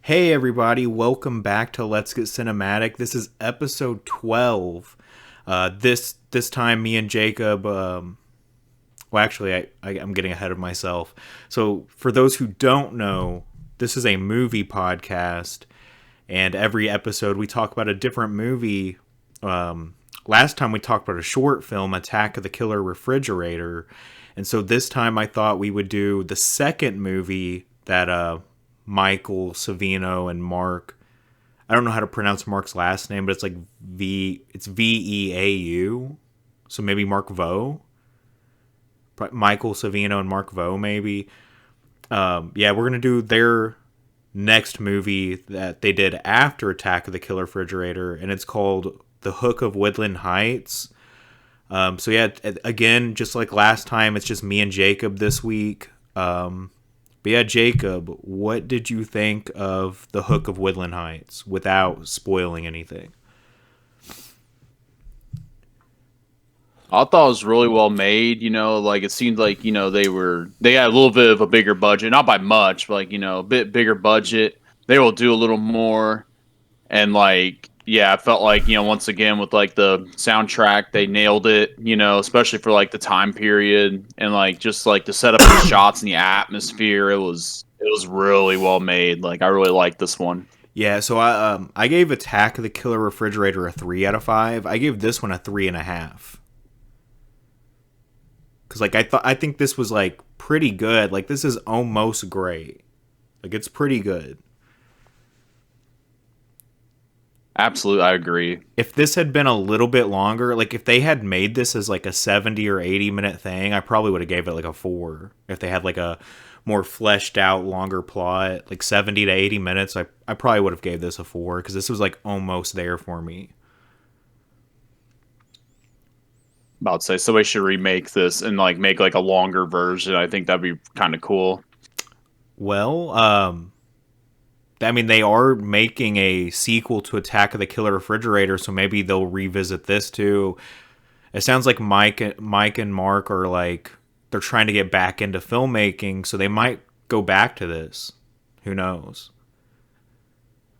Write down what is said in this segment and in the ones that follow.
Hey everybody, welcome back to Let's Get Cinematic. This is episode 12. This time me and Jacob well actually I'm getting ahead of myself. So for those who don't know, this is a movie podcast and every episode we talk about a different movie. Last time we talked about a short film, Attack of the Killer Refrigerator. And so this time I thought we would do the second movie that Michael Savino and Mark. I don't know how to pronounce Mark's last name, but it's like it's Veau. So maybe Mark Vo. Michael Savino and Mark Vo, maybe. Yeah, we're gonna do their next movie that they did after Attack of the Killer Refrigerator, and it's called The Hook of Woodland Heights. So yeah, again, just like last time, it's just me and Jacob this week. But yeah, Jacob, what did you think of The Hook of Woodland Heights without spoiling anything? I thought it was really well made. Like it seemed like they had a little bit of a bigger budget, not by much, but like a bit bigger budget. They will do a little more, and like yeah, I felt like once again with like the soundtrack, they nailed it. Especially for like the time period and like just like the setup of the shots and the atmosphere. It was really well made. Like I really liked this one. Yeah, so I gave Attack of the Killer Refrigerator a 3 out of 5. I gave this one a 3.5. Cause like I think this was like pretty good. Like this is almost great. Like it's pretty good. Absolutely, I agree. If this had been a little bit longer, like if they had made this as like a 70 or 80 minute thing, I probably would have gave it like a 4. If they had like a more fleshed out, longer plot, like 70 to 80 minutes, I probably would have gave this a 4 because this was like almost there for me. About to say somebody should remake this and like make like a longer version. I think that'd be kind of cool. Well, I mean, they are making a sequel to Attack of the Killer Refrigerator, so maybe they'll revisit this too. It sounds like Mike and Mark are like they're trying to get back into filmmaking, so they might go back to this. Who knows?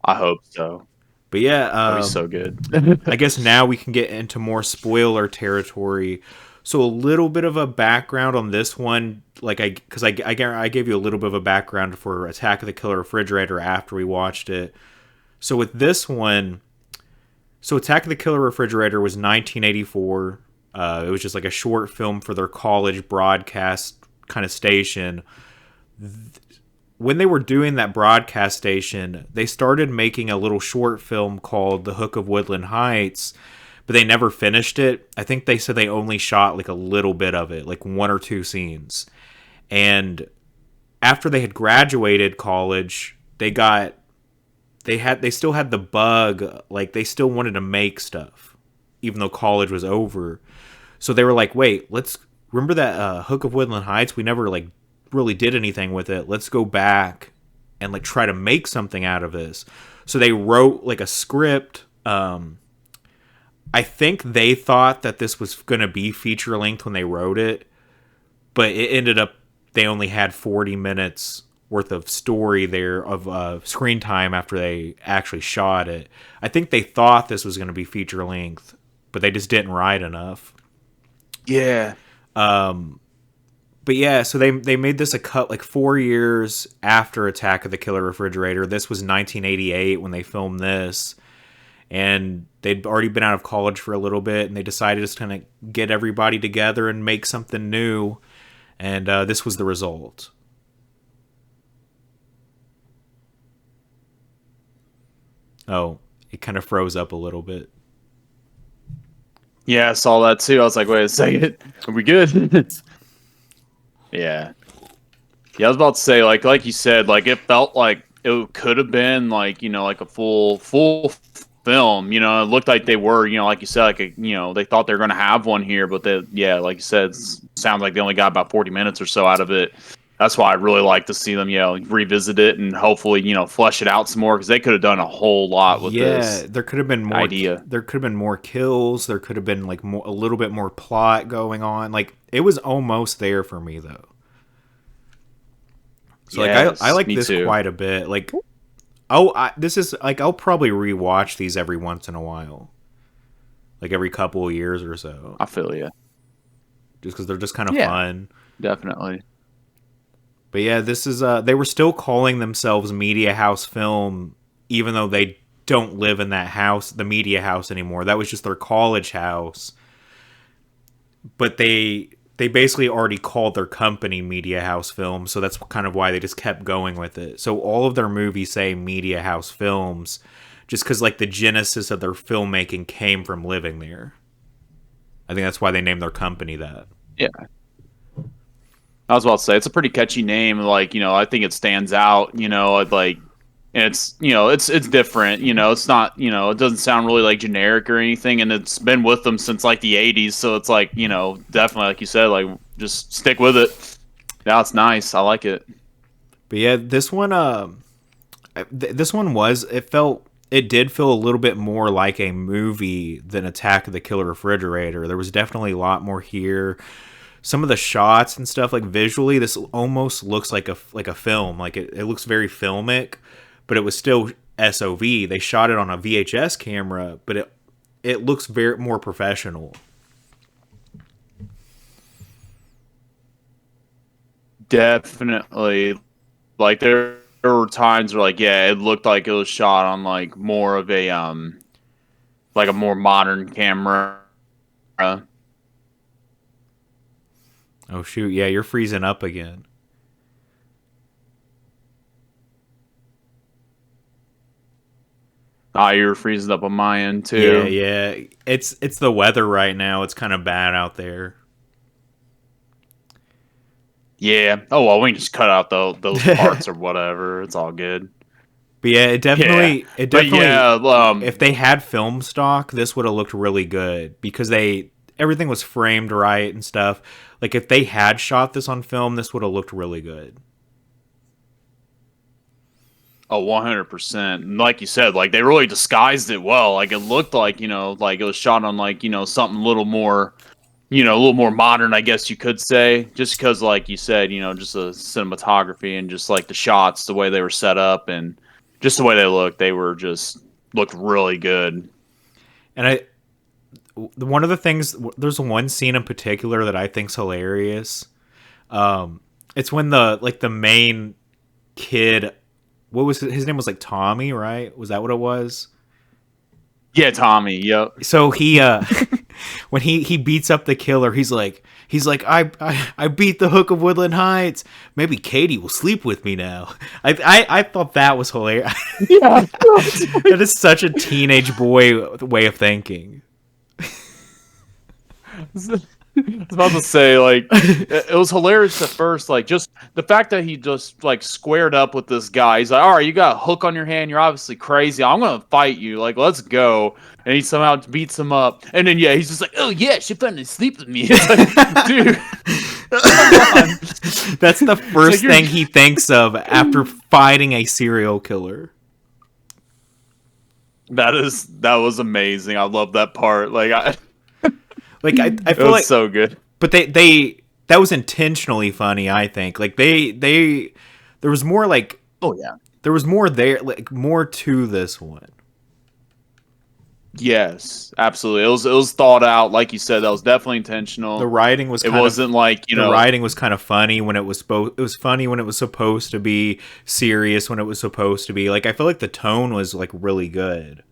I hope so. But yeah, That'd be so good. I guess now we can get into more spoiler territory. So a little bit of a background on this one, like I gave you a little bit of a background for Attack of the Killer Refrigerator after we watched it. So with this one, so Attack of the Killer Refrigerator was 1984. It was just like a short film for their college broadcast kind of station. When they were doing that broadcast station, they started making a little short film called The Hook of Woodland Heights, but they never finished it. I think they said they only shot like a little bit of it, like 1 or 2 scenes. And after they had graduated college, they still had the bug, like they still wanted to make stuff even though college was over. So they were like, "Wait, let's remember that Hook of Woodland Heights? We never like really did anything with it. Let's go back and like try to make something out of this." So they wrote like a script. I think they thought that this was going to be feature length when they wrote it, but it ended up they only had 40 minutes worth of story there of screen time after they actually shot it. I think they thought this was going to be feature length, but they just didn't write enough. Yeah. But yeah, so they made this a cut like 4 years after Attack of the Killer Refrigerator. This was 1988 when they filmed this, and they'd already been out of college for a little bit, and they decided to just kind of get everybody together and make something new, and this was the result. Oh, it kind of froze up a little bit. Yeah, I saw that too. I was like, wait a second. Are we good? Yeah. Yeah, I was about to say, like you said, like it felt like it could have been like, like a full film. It looked like they were, like you said, like they thought they were gonna have one here, but yeah, like you said, sounds like they only got about 40 minutes or so out of it. That's why I really like to see them, revisit it and hopefully, flesh it out some more because they could have done a whole lot with Yeah, this there could have been more idea. there could have been more kills, there could have been like a little bit more plot going on. Like it was almost there for me though. So like Yes, I like me this too. quite a bit. Like this is like I'll probably rewatch these every once in a while, like every couple of years or so, I feel you. just because they're just kind of Yeah, fun. definitely. But yeah, this is they were still calling themselves Media House Film, even though they don't live in that house, the media house anymore. That was just their college house. But they basically already called their company Media House Films, so that's kind of why they just kept going with it. So all of their movies say Media House Films, just because like the genesis of their filmmaking came from living there. I think that's why they named their company that. Yeah. I was about to say it's a pretty catchy name. Like, I think it stands out. Like, and it's different. It's not, it doesn't sound really like generic or anything. And it's been with them since like the '80s, so it's like, definitely like you said, like just stick with it. Now it's nice. I like it. But yeah, this one was it did feel a little bit more like a movie than Attack of the Killer Refrigerator. There was definitely a lot more here. Some of the shots and stuff, like visually, this almost looks like a film. Like it looks very filmic, but it was still SOV. They shot it on a VHS camera, but it looks very more professional. Definitely. Like there were times where like, yeah, it looked like it was shot on like more of a like a more modern camera. Oh shoot, yeah, you're freezing up again. Ah, you were freezing up on my end Yeah, too. yeah. It's the weather right now. It's kind of bad out there. Yeah. Oh well, we can just cut out those parts or whatever. It's all good. But yeah, Yeah. it But definitely, yeah, if they had film stock, this would have looked really good because everything was framed right and stuff. Like if they had shot this on film, this would have looked really good. oh, 100%. Like you said, like they really disguised it well. Like it looked like, like it was shot on like, something a little more, a little more modern, I guess you could say, just because like you said, just the cinematography and just like the shots, the way they were set up and just the way they looked, they were just looked really good. And one of the things, there's one scene in particular that I think's hilarious. It's when the main kid, what was his name was like Tommy, right? Was that what it was? Yeah, Tommy. Yep. So he when he beats up the killer, he's like I beat the Hook of Woodland Heights. Maybe Kody will sleep with me now. I thought that was hilarious. Yeah. That is such a teenage boy way of thinking. I was about to say, like, it was hilarious at first. Like, just the fact that he just, like, squared up with this guy. He's like, all right, you got a hook on your hand. You're obviously crazy. I'm going to fight you. Like, let's go. And he somehow beats him up. And then, yeah, he's just like, oh, yeah, she finally sleep with me. It's like, dude, come on. That's the first Like, thing he thinks of after fighting a serial killer. that was amazing. I love that part. Like, Like I it feel was like, so good. but they that was intentionally funny. I think like they there was more like Oh, yeah. there was more there, like more to this one. Yes, absolutely. It was thought out, like you said. That was definitely The intentional. writing was It kind wasn't of like the writing was kind of funny when it was it was funny when it was supposed to be serious when it was supposed to be. Like I feel like the tone was like really good.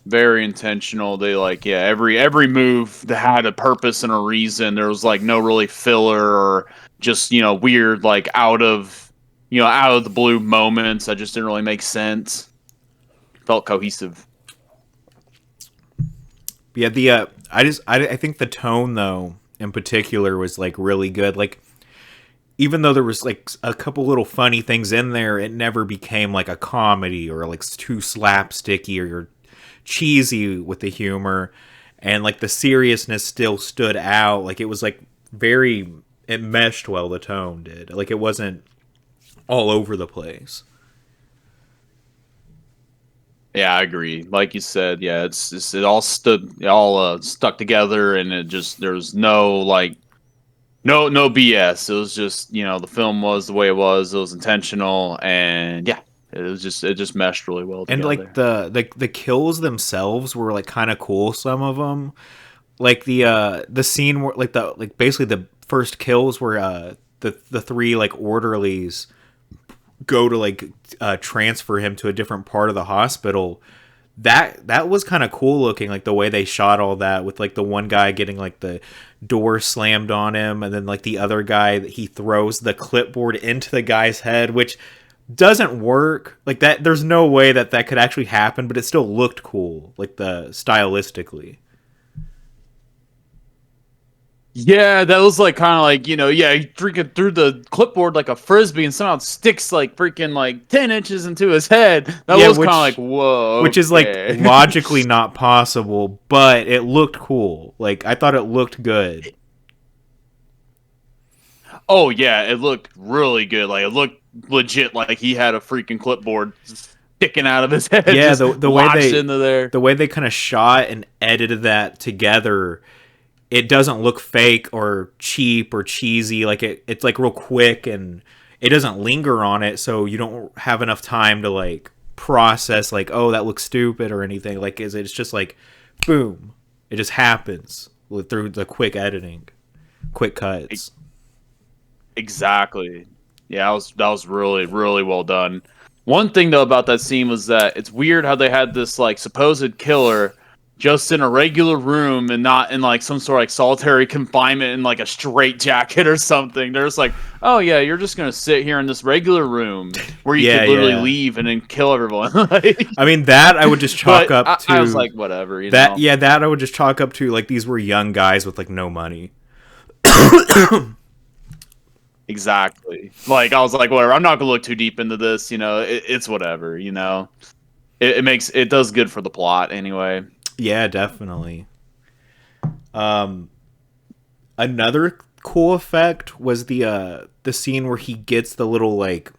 very intentional. They like, yeah, every move that had a purpose and a reason. There was like no really filler or just weird like out of the blue moments that just didn't really make sense. Felt cohesive. Yeah, I think the tone though in particular was like really good. Like even though there was like a couple little funny things in there, it never became like a comedy or like too slapsticky or cheesy with the humor, and like the seriousness still stood out. Like it was like very, it meshed well. The tone did, like it wasn't all over the place. Yeah, I agree. Like you said, yeah, it all stuck together, and it just there's no like no BS. It was just, the film was the way it was. It was intentional, and yeah, it just meshed really well And like together. the kills themselves were like kind of cool. Some of them, like the scene where like basically the first kills where the three like orderlies go to like transfer him to a different part of the hospital. That was kind of cool looking, like the way they shot all that, with like the one guy getting like the door slammed on him, and then like the other guy, he throws the clipboard into the guy's head, which doesn't work like that. There's no way that that could actually happen, but it still looked cool, like the stylistically. Yeah, that was like kind of like, yeah, he freaking threw the clipboard like a frisbee and somehow it sticks like freaking like 10 inches into his head. That Yeah, was kind of like, whoa, which is like okay. logically not possible, but it looked cool. Like I thought it looked good. Oh, yeah, it looked really good. Like, it looked legit like he had a freaking clipboard sticking out of his head, Yeah, just the way lodged into there. they kind of shot and edited that together, it doesn't look fake or cheap or cheesy. Like it's like real quick, and it doesn't linger on it, so you don't have enough time to like process like, oh, that looks stupid or anything. Like it's just like boom, it just happens through the quick editing, quick cuts. Exactly. Yeah, that was really really well done. One thing though about that scene was that it's weird how they had this like supposed killer just in a regular room and not in like some sort of like solitary confinement in like a straight jacket or something. They're just like, oh yeah, you're just gonna sit here in this regular room where you Yeah, could literally yeah. leave and then kill everyone. Like, I mean, that I would just chalk but up I was to like, whatever, that. Yeah, that I would just chalk up to like these were young guys with like no money. Exactly. Like I was like, whatever. I'm not gonna look too deep into this. It's whatever. It does good for the plot anyway. Yeah, definitely. Um, Another cool effect was the scene where he gets the little like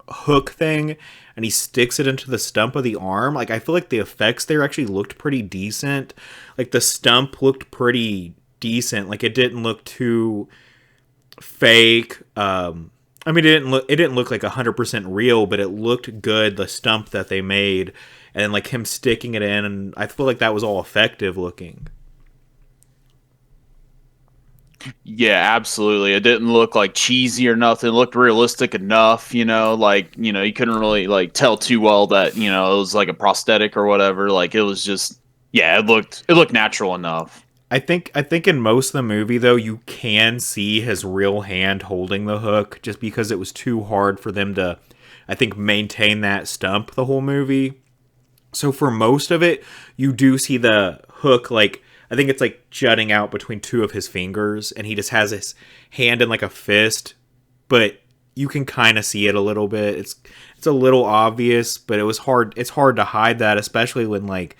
hook thing and he sticks it into the stump of the arm. Like I feel like the effects there actually looked pretty decent. Like the stump looked pretty decent. Like it didn't look too fake. I mean, it didn't look like 100% real, but it looked good. The stump that they made, and then like him sticking it in, and I feel like that was all effective looking. Yeah, absolutely. It didn't look like cheesy or nothing. It looked realistic enough. Like you couldn't really like tell too well that it was like a prosthetic or whatever. Like it was just yeah, it looked natural enough. I think in most of the movie though, you can see his real hand holding the hook, just because it was too hard for them to, I think, maintain that stump the whole movie. So for most of it, you do see the hook, like I think it's like jutting out between two of his fingers, and he just has his hand in like a fist, but you can kind of see it a little bit. It's a little obvious, but it was hard. It's hard to hide that, especially when like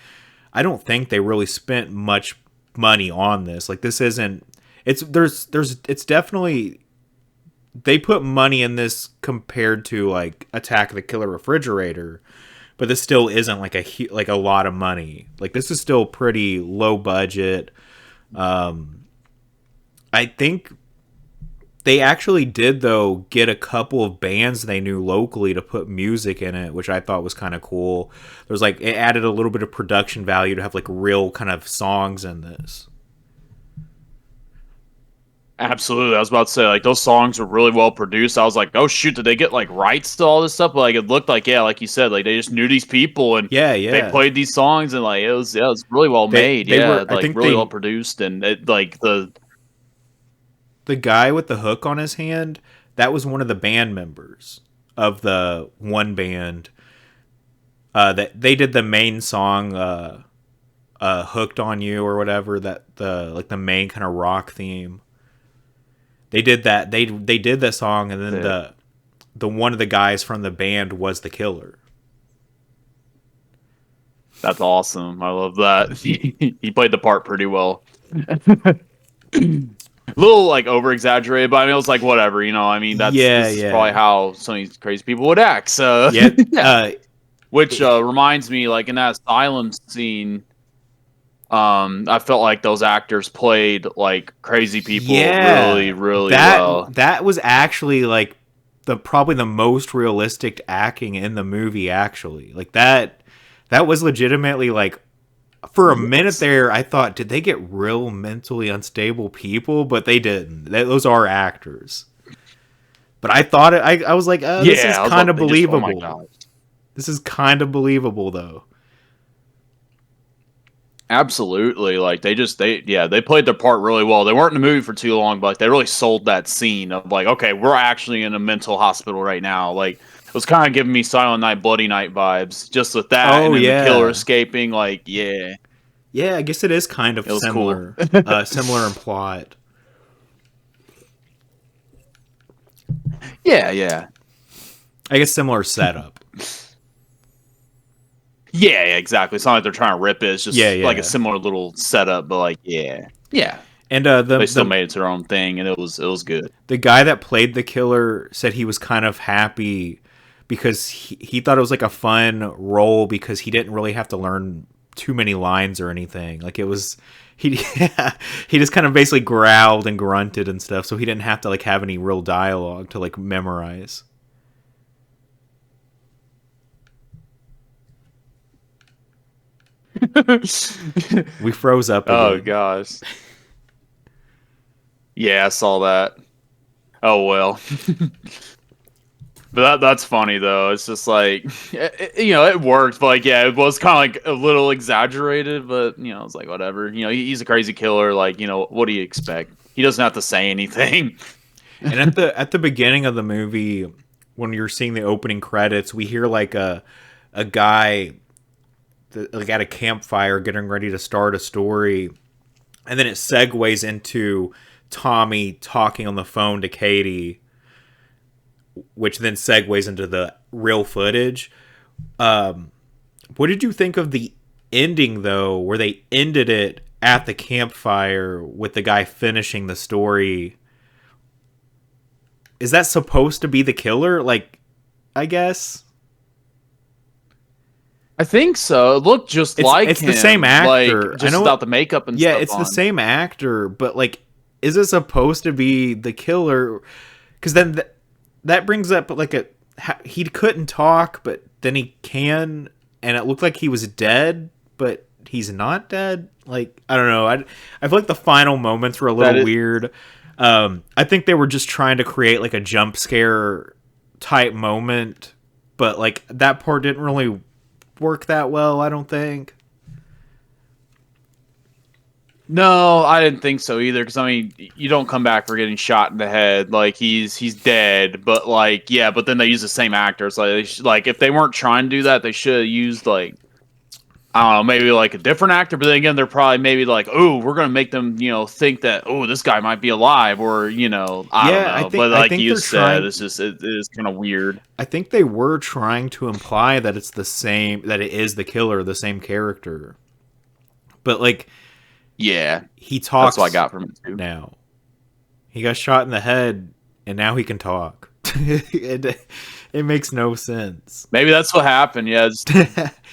I don't think they really spent much money on this. Like this isn't. It's definitely they put money in this compared to like Attack the Killer Refrigerator, but this still isn't like like a lot of money. Like this is still pretty low budget. Um, I think they actually did though get a couple of bands they knew locally to put music in it, which I thought was kind of cool. There's like it added a little bit of production value to have like real kind of songs in this. Absolutely. I was about to say, like, those songs were really well produced. I was like, oh, shoot, did they get, like, rights to all this stuff? But, like, it looked like, yeah, like you said, like, they just knew these people and Yeah, they yeah. played these songs and, like, it was really well made. They Yeah, were. I like, think really well produced. And, the guy with the hook on his hand, that was one of the band members of the one band. That they did the main song, "Hooked on You" or whatever. That the main kind of rock theme. They did that. They did that song, and then the, the one of the guys from the band was the killer. that's awesome. I love that. He played the part pretty well. A little like over exaggerated, but I mean, it was like whatever, I mean, Yeah, this is probably yeah, how some of these crazy people would act. So, yeah. yeah. Which reminds me, like in that asylum scene, I felt like those actors played like crazy people really, Yeah, really that well. that was actually like the probably the most realistic acting in the movie. Actually, like that was legitimately like for a minute Yes. there. I thought, did they get real mentally unstable people? But they didn't. Those are actors. But I thought I was like, this is Yeah, I was kind about of to say just oh my believable. god. This is kind of believable though. Absolutely. Like they played their part really well. They weren't in the movie for too long, but like, they really sold that scene of like, okay, we're actually in a mental hospital right now. Like it was kind of giving me Silent Night, Bloody Night vibes, just with that, and Oh then the killer yeah, escaping. Like, yeah, yeah. I guess it is kind of it was cool. similar, similar in plot. Yeah, yeah. I guess similar setup. Yeah, yeah, exactly. It's not like they're trying to rip it. It's Yeah, just like a yeah. similar little setup, but like, yeah, yeah. And They still made it to their own thing, and it was good. the guy that played the killer said he was kind of happy because he thought it was like a fun role because he didn't really have to learn too many lines or anything. Like it was he he just kind of basically growled and grunted and stuff, so he didn't have to like have any real dialogue to like memorize. We froze up Oh again. gosh. Yeah, I saw that. Oh well. But that's funny though. It's just like it worked, but like yeah, it was kind of like a little exaggerated, but it's like whatever. He's a crazy killer. Like what do you expect? He doesn't have to say anything. And at the beginning of the movie, when you're seeing the opening credits, we hear like a guy like at a campfire getting ready to start a story, and then it segues into Tommy talking on the phone to Katie, which then segues into the real footage. What did you think of the ending though, where they ended it at the campfire with the guy finishing the story? Is that supposed to be the killer? Like, I guess I think so. It looked just like it's the same him, like actor. I just know without the makeup and yeah, stuff it's the on. same actor, but like, is it supposed to be the killer? Because then that brings up like he couldn't talk, but then he can, and it looked like he was dead, but he's not dead. Like I don't know. I feel like the final moments were a That little is weird. I think they were just trying to create like a jump scare type moment, but like that part didn't really work that well. I don't think. No, I didn't think so either. Because I mean, you don't come back for getting shot in the head. Like he's dead. But like, yeah. But then they use the same actors. Like, like if they weren't trying to do that, they should have used like I don't know, maybe like a different actor. But then again, they're probably maybe like, oh, we're gonna make them, think that this guy might be alive, or I don't Yeah, know. But I like think you they're said, trying. it's just it is kind of weird. I think they were trying to imply that it's the same, that it is the killer, the same character. But like Yeah, he that's what I talks got from it too. now. He got shot in the head, and now he can talk. It makes no sense. Maybe that's what happened. Yeah,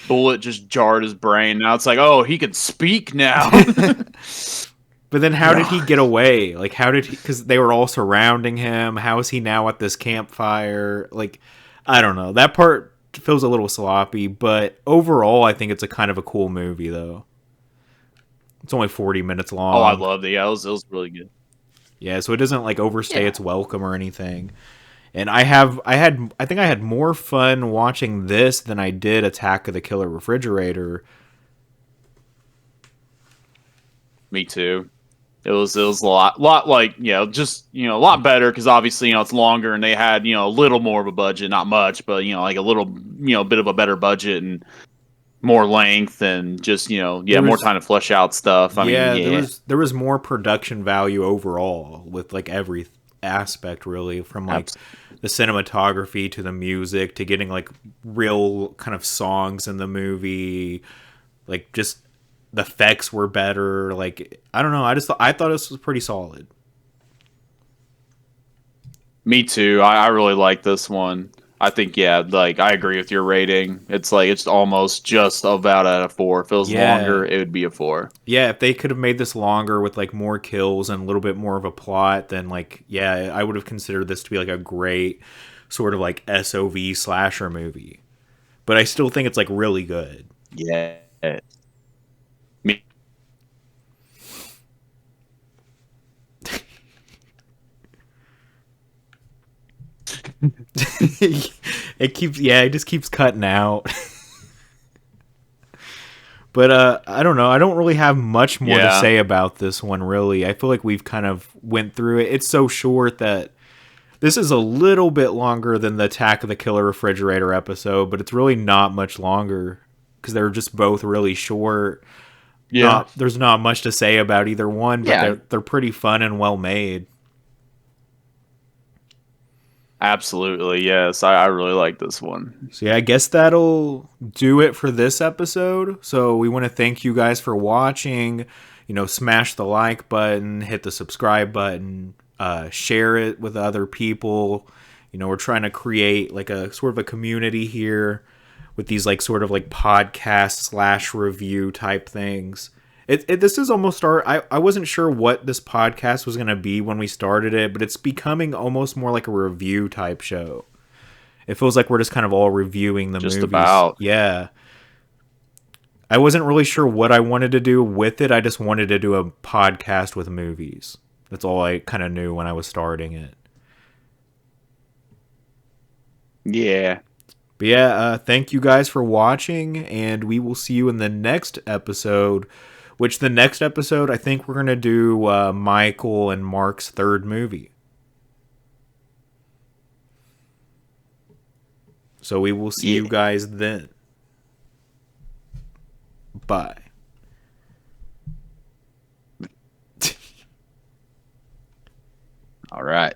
bullet just jarred his brain. Now it's like, oh, he can speak now. But then how did he get Gosh. away? Like, how did he? Because they were all surrounding him. How is he now at this campfire? Like, I don't know. That part feels a little sloppy, but overall, I think it's a kind of a cool movie, though. It's only 40 minutes Oh, I long. loved it. Yeah, it was really good. Yeah, so it doesn't like overstay Yeah. its welcome or anything. And I think I had more fun watching this than I did Attack of the Killer Refrigerator. Me too. It was a lot like just a lot better because obviously it's longer and they had a little more of a budget, not much, but like a little bit of a better budget and more length and just There more was time to flesh out stuff. I mean, Yeah, yeah, there was more production value overall with like every aspect really, from like abs- the cinematography to the music to getting like real kind of songs in the movie. Like just the effects were better. Like I don't know, I thought this was pretty solid. me too. I really like this one. I think like I agree with your rating. It's like it's almost just about at a 4. If it was Yeah. longer, it would be a 4. Yeah, if they could have made this longer with like more kills and a little bit more of a plot, then like yeah, I would have considered this to be like a great sort of like SOV slasher movie. But I still think it's like really good. Yeah. Me. It just keeps cutting out. But I don't know. I don't really have much more to Yeah. say about this one really. I feel like we've kind of went through it. It's so short that this is a little bit longer than the Attack of the Killer Refrigerator episode, but it's really not much longer because they're just both really short. Yeah. Not there's not much to say about either one, but Yeah. they're pretty fun and well made. Absolutely. Yes. I really like this one. So yeah, I guess that'll do it for this episode. So we want to thank you guys for watching. You know, smash the like button, hit the subscribe button, share it with other people. You know, we're trying to create like a sort of a community here with these like sort of like podcast slash review type things. This is almost I wasn't sure what this podcast was going to be when we started it, but it's becoming almost more like a review type show. It feels like we're just kind of all reviewing the Just movies. about. Yeah. I wasn't really sure what I wanted to do with it. I just wanted to do a podcast with movies. That's all I kind of knew when I was starting it. Yeah. But yeah, thank you guys for watching, and we will see you in the next episode. Which the next episode, I think we're going to do Michael and Mark's third movie. So we will see Yeah. you guys then. Bye. All right.